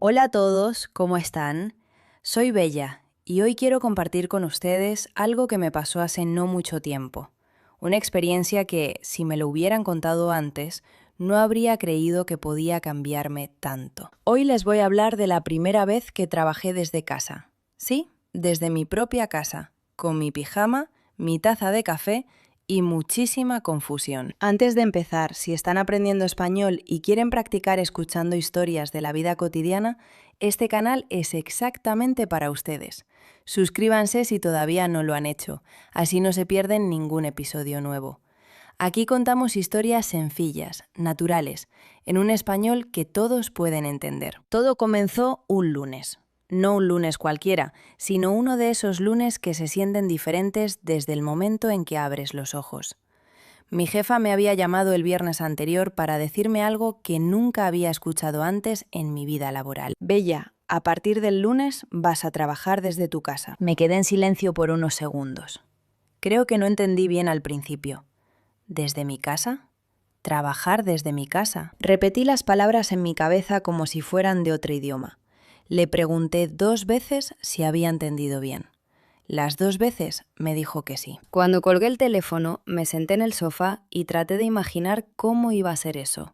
Hola a todos, ¿cómo están? Soy Bella y hoy quiero compartir con ustedes algo que me pasó hace no mucho tiempo. Una experiencia que, si me lo hubieran contado antes, no habría creído que podía cambiarme tanto. Hoy les voy a hablar de la primera vez que trabajé desde casa. Sí, desde mi propia casa, con mi pijama, mi taza de café y muchísima confusión. Antes de empezar, si están aprendiendo español y quieren practicar escuchando historias de la vida cotidiana, este canal es exactamente para ustedes. Suscríbanse si todavía no lo han hecho, así no se pierden ningún episodio nuevo. Aquí contamos historias sencillas, naturales, en un español que todos pueden entender. Todo comenzó un lunes. No un lunes cualquiera, sino uno de esos lunes que se sienten diferentes desde el momento en que abres los ojos. Mi jefa me había llamado el viernes anterior para decirme algo que nunca había escuchado antes en mi vida laboral. Bella, a partir del lunes vas a trabajar desde tu casa. Me quedé en silencio por unos segundos. Creo que no entendí bien al principio. ¿Desde mi casa? ¿Trabajar desde mi casa? Repetí las palabras en mi cabeza como si fueran de otro idioma. Le pregunté 2 veces si había entendido bien. Las 2 veces me dijo que sí. Cuando colgué el teléfono, me senté en el sofá y traté de imaginar cómo iba a ser eso.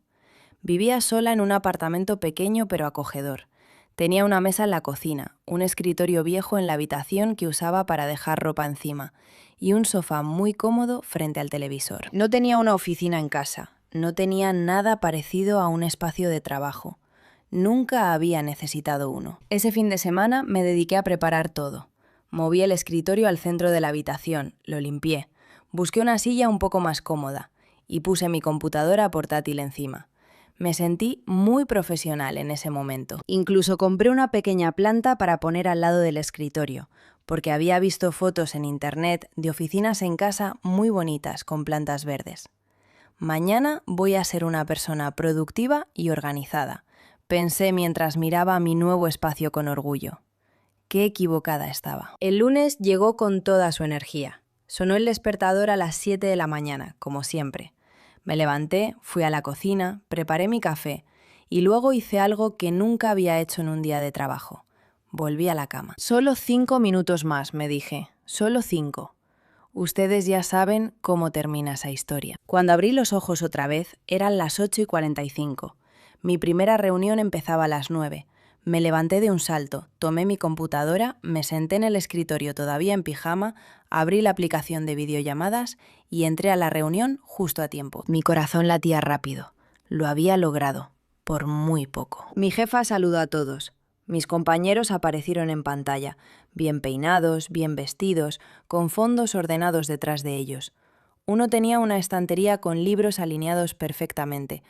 Vivía sola en un apartamento pequeño pero acogedor. Tenía una mesa en la cocina, un escritorio viejo en la habitación que usaba para dejar ropa encima y un sofá muy cómodo frente al televisor. No tenía una oficina en casa, no tenía nada parecido a un espacio de trabajo. Nunca había necesitado uno. Ese fin de semana me dediqué a preparar todo. Moví el escritorio al centro de la habitación, lo limpié, busqué una silla un poco más cómoda y puse mi computadora portátil encima. Me sentí muy profesional en ese momento. Incluso compré una pequeña planta para poner al lado del escritorio, porque había visto fotos en internet de oficinas en casa muy bonitas con plantas verdes. Mañana voy a ser una persona productiva y organizada, pensé mientras miraba mi nuevo espacio con orgullo. Qué equivocada estaba. El lunes llegó con toda su energía. Sonó el despertador a las 7 de la mañana, como siempre. Me levanté, fui a la cocina, preparé mi café y luego hice algo que nunca había hecho en un día de trabajo. Volví a la cama. Solo 5 minutos más, me dije. Solo 5. Ustedes ya saben cómo termina esa historia. Cuando abrí los ojos otra vez, eran las 8:45. Mi primera reunión empezaba a las 9. Me levanté de un salto, tomé mi computadora, me senté en el escritorio todavía en pijama, abrí la aplicación de videollamadas y entré a la reunión justo a tiempo. Mi corazón latía rápido. Lo había logrado, por muy poco. Mi jefa saludó a todos. Mis compañeros aparecieron en pantalla, bien peinados, bien vestidos, con fondos ordenados detrás de ellos. Uno tenía una estantería con libros alineados perfectamente.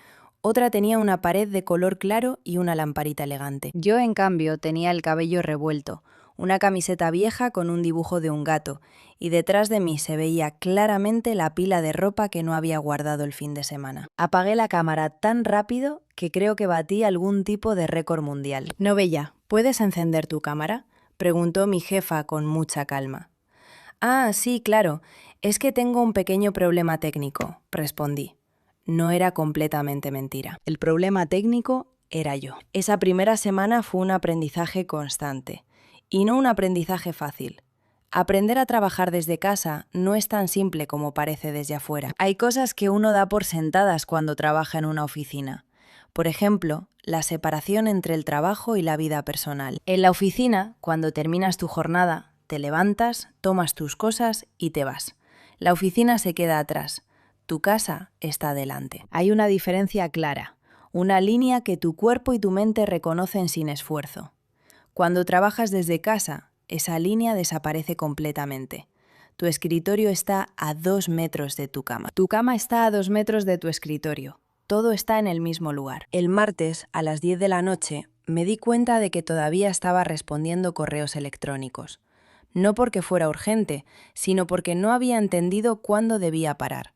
Otra tenía una pared de color claro y una lamparita elegante. Yo, en cambio, tenía el cabello revuelto, una camiseta vieja con un dibujo de un gato, y detrás de mí se veía claramente la pila de ropa que no había guardado el fin de semana. Apagué la cámara tan rápido que creo que batí algún tipo de récord mundial. «No, Bella, ¿puedes encender tu cámara?», preguntó mi jefa con mucha calma. «Ah, sí, claro, es que tengo un pequeño problema técnico», respondí. No era completamente mentira. El problema técnico era yo. Esa primera semana fue un aprendizaje constante, y no un aprendizaje fácil. Aprender a trabajar desde casa no es tan simple como parece desde afuera. Hay cosas que uno da por sentadas cuando trabaja en una oficina. Por ejemplo, la separación entre el trabajo y la vida personal. En la oficina, cuando terminas tu jornada, te levantas, tomas tus cosas y te vas. La oficina se queda atrás. Tu casa está delante. Hay una diferencia clara, una línea que tu cuerpo y tu mente reconocen sin esfuerzo. Cuando trabajas desde casa, esa línea desaparece completamente. Tu escritorio está a 2 metros de tu cama. Tu cama está a 2 metros de tu escritorio. Todo está en el mismo lugar. El martes, a las 10 de la noche, me di cuenta de que todavía estaba respondiendo correos electrónicos. No porque fuera urgente, sino porque no había entendido cuándo debía parar.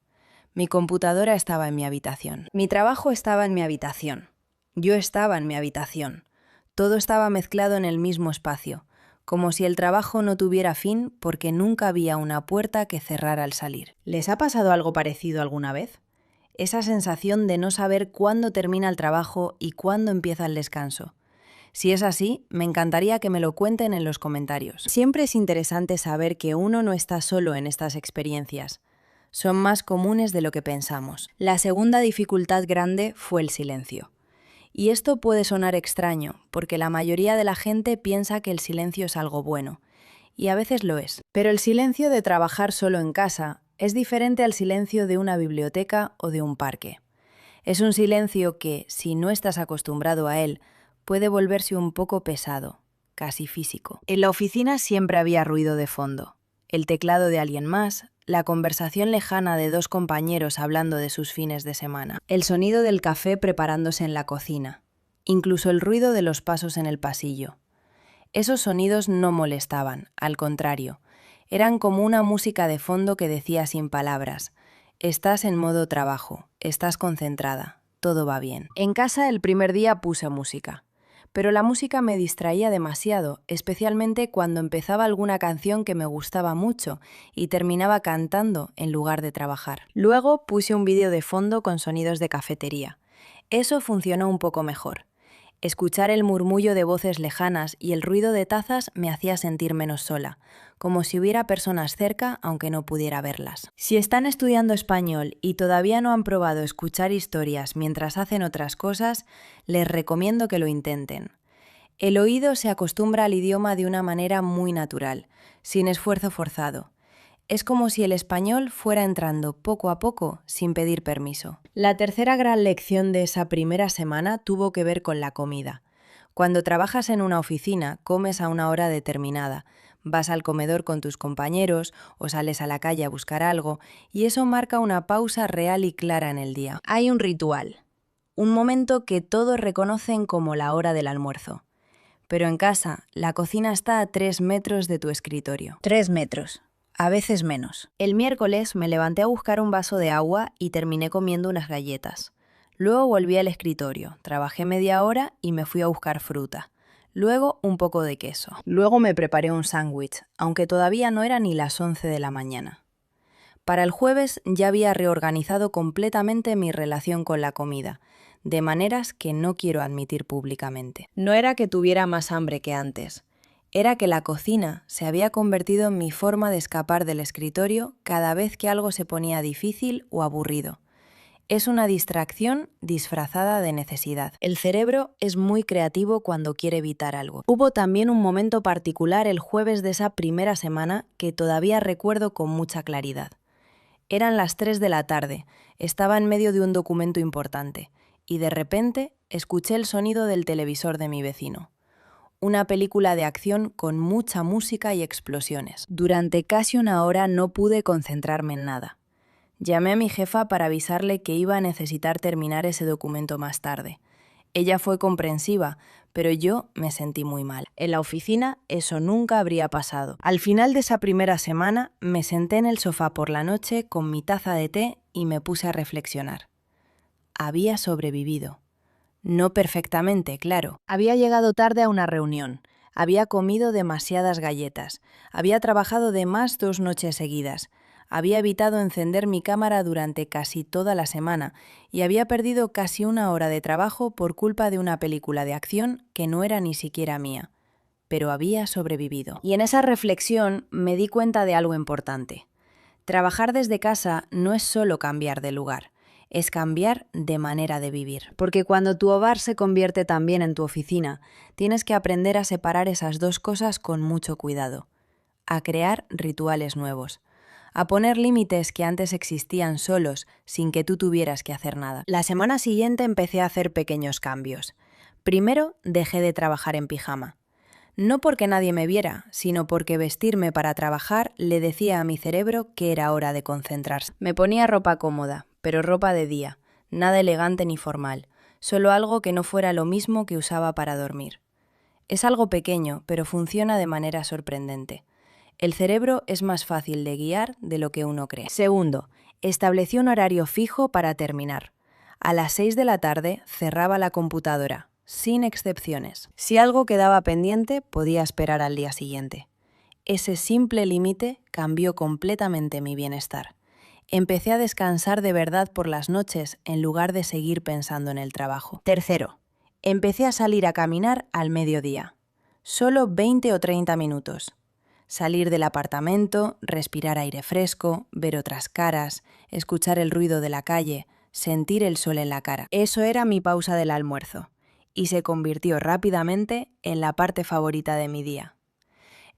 Mi computadora estaba en mi habitación. Mi trabajo estaba en mi habitación. Yo estaba en mi habitación. Todo estaba mezclado en el mismo espacio, como si el trabajo no tuviera fin porque nunca había una puerta que cerrar al salir. ¿Les ha pasado algo parecido alguna vez? Esa sensación de no saber cuándo termina el trabajo y cuándo empieza el descanso. Si es así, me encantaría que me lo cuenten en los comentarios. Siempre es interesante saber que uno no está solo en estas experiencias. Son más comunes de lo que pensamos. La segunda dificultad grande fue el silencio. Y esto puede sonar extraño, porque la mayoría de la gente piensa que el silencio es algo bueno, y a veces lo es. Pero el silencio de trabajar solo en casa es diferente al silencio de una biblioteca o de un parque. Es un silencio que, si no estás acostumbrado a él, puede volverse un poco pesado, casi físico. En la oficina siempre había ruido de fondo. El teclado de alguien más, la conversación lejana de dos compañeros hablando de sus fines de semana, el sonido del café preparándose en la cocina, incluso el ruido de los pasos en el pasillo. Esos sonidos no molestaban, al contrario, eran como una música de fondo que decía sin palabras: estás en modo trabajo, estás concentrada, todo va bien. En casa el primer día puse música, pero la música me distraía demasiado, especialmente cuando empezaba alguna canción que me gustaba mucho y terminaba cantando en lugar de trabajar. Luego puse un vídeo de fondo con sonidos de cafetería. Eso funcionó un poco mejor. Escuchar el murmullo de voces lejanas y el ruido de tazas me hacía sentir menos sola, como si hubiera personas cerca aunque no pudiera verlas. Si están estudiando español y todavía no han probado escuchar historias mientras hacen otras cosas, les recomiendo que lo intenten. El oído se acostumbra al idioma de una manera muy natural, sin esfuerzo forzado. Es como si el español fuera entrando poco a poco sin pedir permiso. La tercera gran lección de esa primera semana tuvo que ver con la comida. Cuando trabajas en una oficina, comes a una hora determinada, vas al comedor con tus compañeros o sales a la calle a buscar algo, y eso marca una pausa real y clara en el día. Hay un ritual, un momento que todos reconocen como la hora del almuerzo. Pero en casa, la cocina está a 3 metros de tu escritorio. 3 metros. A veces menos. El miércoles me levanté a buscar un vaso de agua y terminé comiendo unas galletas. Luego volví al escritorio, trabajé media hora y me fui a buscar fruta. Luego un poco de queso. Luego me preparé un sándwich, aunque todavía no era ni las 11 de la mañana. Para el jueves ya había reorganizado completamente mi relación con la comida, de maneras que no quiero admitir públicamente. No era que tuviera más hambre que antes. Era que la cocina se había convertido en mi forma de escapar del escritorio cada vez que algo se ponía difícil o aburrido. Es una distracción disfrazada de necesidad. El cerebro es muy creativo cuando quiere evitar algo. Hubo también un momento particular el jueves de esa primera semana que todavía recuerdo con mucha claridad. Eran las 3 de la tarde, estaba en medio de un documento importante, y de repente escuché el sonido del televisor de mi vecino. Una película de acción con mucha música y explosiones. Durante casi una hora no pude concentrarme en nada. Llamé a mi jefa para avisarle que iba a necesitar terminar ese documento más tarde. Ella fue comprensiva, pero yo me sentí muy mal. En la oficina eso nunca habría pasado. Al final de esa primera semana me senté en el sofá por la noche con mi taza de té y me puse a reflexionar. Había sobrevivido. No perfectamente, claro. Había llegado tarde a una reunión, había comido demasiadas galletas, había trabajado de más 2 noches seguidas, había evitado encender mi cámara durante casi toda la semana y había perdido casi una hora de trabajo por culpa de una película de acción que no era ni siquiera mía. Pero había sobrevivido. Y en esa reflexión me di cuenta de algo importante. Trabajar desde casa no es solo cambiar de lugar. Es cambiar de manera de vivir. Porque cuando tu hogar se convierte también en tu oficina, tienes que aprender a separar esas dos cosas con mucho cuidado, a crear rituales nuevos, a poner límites que antes existían solos sin que tú tuvieras que hacer nada. La semana siguiente empecé a hacer pequeños cambios. Primero, dejé de trabajar en pijama. No porque nadie me viera, sino porque vestirme para trabajar le decía a mi cerebro que era hora de concentrarse. Me ponía ropa cómoda, pero ropa de día, nada elegante ni formal, solo algo que no fuera lo mismo que usaba para dormir. Es algo pequeño, pero funciona de manera sorprendente. El cerebro es más fácil de guiar de lo que uno cree. Segundo, establecí un horario fijo para terminar. A las 6 de la tarde cerraba la computadora, sin excepciones. Si algo quedaba pendiente, podía esperar al día siguiente. Ese simple límite cambió completamente mi bienestar. Empecé a descansar de verdad por las noches en lugar de seguir pensando en el trabajo. Tercero, Empecé a salir a caminar al mediodía. Solo 20 o 30 minutos. Salir del apartamento, respirar aire fresco, ver otras caras, escuchar el ruido de la calle, sentir el sol en la cara. Eso era mi pausa del almuerzo, y se convirtió rápidamente en la parte favorita de mi día.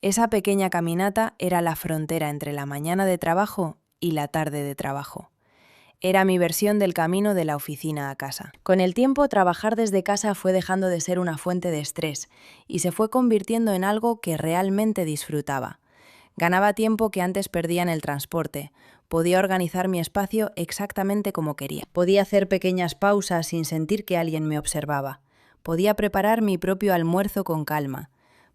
Esa pequeña caminata era la frontera entre la mañana de trabajo y la tarde de trabajo. Era mi versión del camino de la oficina a casa. Con el tiempo, trabajar desde casa fue dejando de ser una fuente de estrés y se fue convirtiendo en algo que realmente disfrutaba. Ganaba tiempo que antes perdía en el transporte. Podía organizar mi espacio exactamente como quería. Podía hacer pequeñas pausas sin sentir que alguien me observaba. Podía preparar mi propio almuerzo con calma.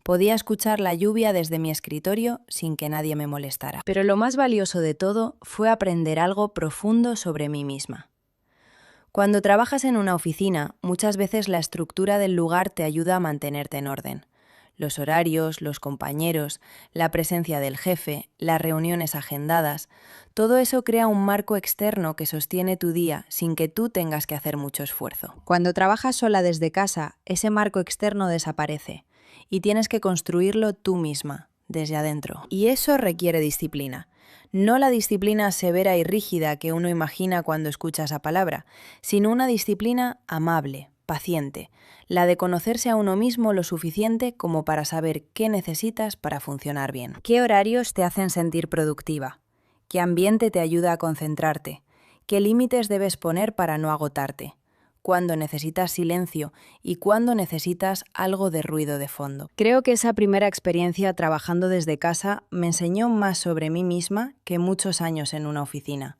Podía escuchar la lluvia desde mi escritorio sin que nadie me molestara. Pero lo más valioso de todo fue aprender algo profundo sobre mí misma. Cuando trabajas en una oficina, muchas veces la estructura del lugar te ayuda a mantenerte en orden. Los horarios, los compañeros, la presencia del jefe, las reuniones agendadas, todo eso crea un marco externo que sostiene tu día sin que tú tengas que hacer mucho esfuerzo. Cuando trabajas sola desde casa, ese marco externo desaparece y tienes que construirlo tú misma, desde adentro. Y eso requiere disciplina. No la disciplina severa y rígida que uno imagina cuando escucha esa palabra, sino una disciplina amable, paciente, la de conocerse a uno mismo lo suficiente como para saber qué necesitas para funcionar bien. ¿Qué horarios te hacen sentir productiva? ¿Qué ambiente te ayuda a concentrarte? ¿Qué límites debes poner para no agotarte? ¿Cuándo necesitas silencio y cuándo necesitas algo de ruido de fondo? Creo que esa primera experiencia trabajando desde casa me enseñó más sobre mí misma que muchos años en una oficina,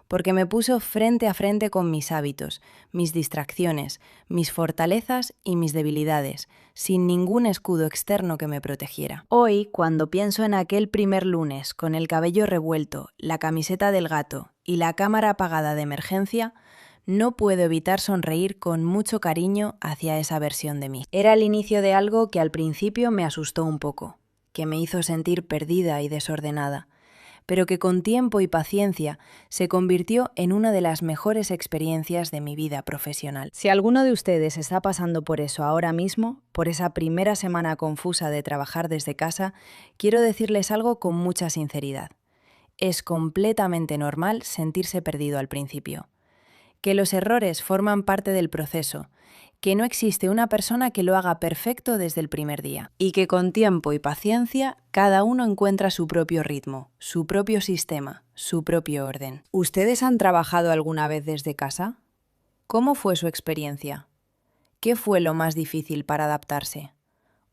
porque me puso frente a frente con mis hábitos, mis distracciones, mis fortalezas y mis debilidades, sin ningún escudo externo que me protegiera. Hoy, cuando pienso en aquel primer lunes, con el cabello revuelto, la camiseta del gato y la cámara apagada de emergencia, no puedo evitar sonreír con mucho cariño hacia esa versión de mí. Era el inicio de algo que al principio me asustó un poco, que me hizo sentir perdida y desordenada, pero que con tiempo y paciencia se convirtió en una de las mejores experiencias de mi vida profesional. Si alguno de ustedes está pasando por eso ahora mismo, por esa primera semana confusa de trabajar desde casa, quiero decirles algo con mucha sinceridad. Es completamente normal sentirse perdido al principio. Que los errores forman parte del proceso, que no existe una persona que lo haga perfecto desde el primer día y que con tiempo y paciencia cada uno encuentra su propio ritmo, su propio sistema, su propio orden. ¿Ustedes han trabajado alguna vez desde casa? ¿Cómo fue su experiencia? ¿Qué fue lo más difícil para adaptarse?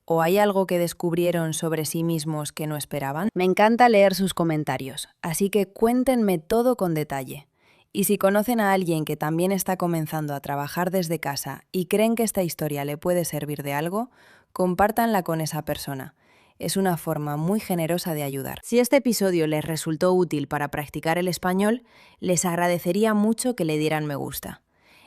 ¿O hay algo que descubrieron sobre sí mismos que no esperaban? Me encanta leer sus comentarios, así que cuéntenme todo con detalle. Y si conocen a alguien que también está comenzando a trabajar desde casa y creen que esta historia le puede servir de algo, compártanla con esa persona. Es una forma muy generosa de ayudar. Si este episodio les resultó útil para practicar el español, les agradecería mucho que le dieran me gusta.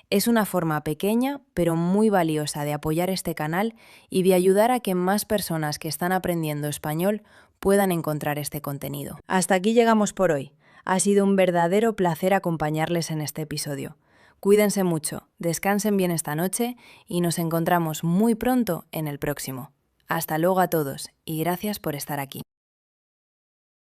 Es una forma pequeña, pero muy valiosa de apoyar este canal y de ayudar a que más personas que están aprendiendo español puedan encontrar este contenido. Hasta aquí llegamos por hoy. Ha sido un verdadero placer acompañarles en este episodio. Cuídense mucho, descansen bien esta noche y nos encontramos muy pronto en el próximo. Hasta luego a todos y gracias por estar aquí.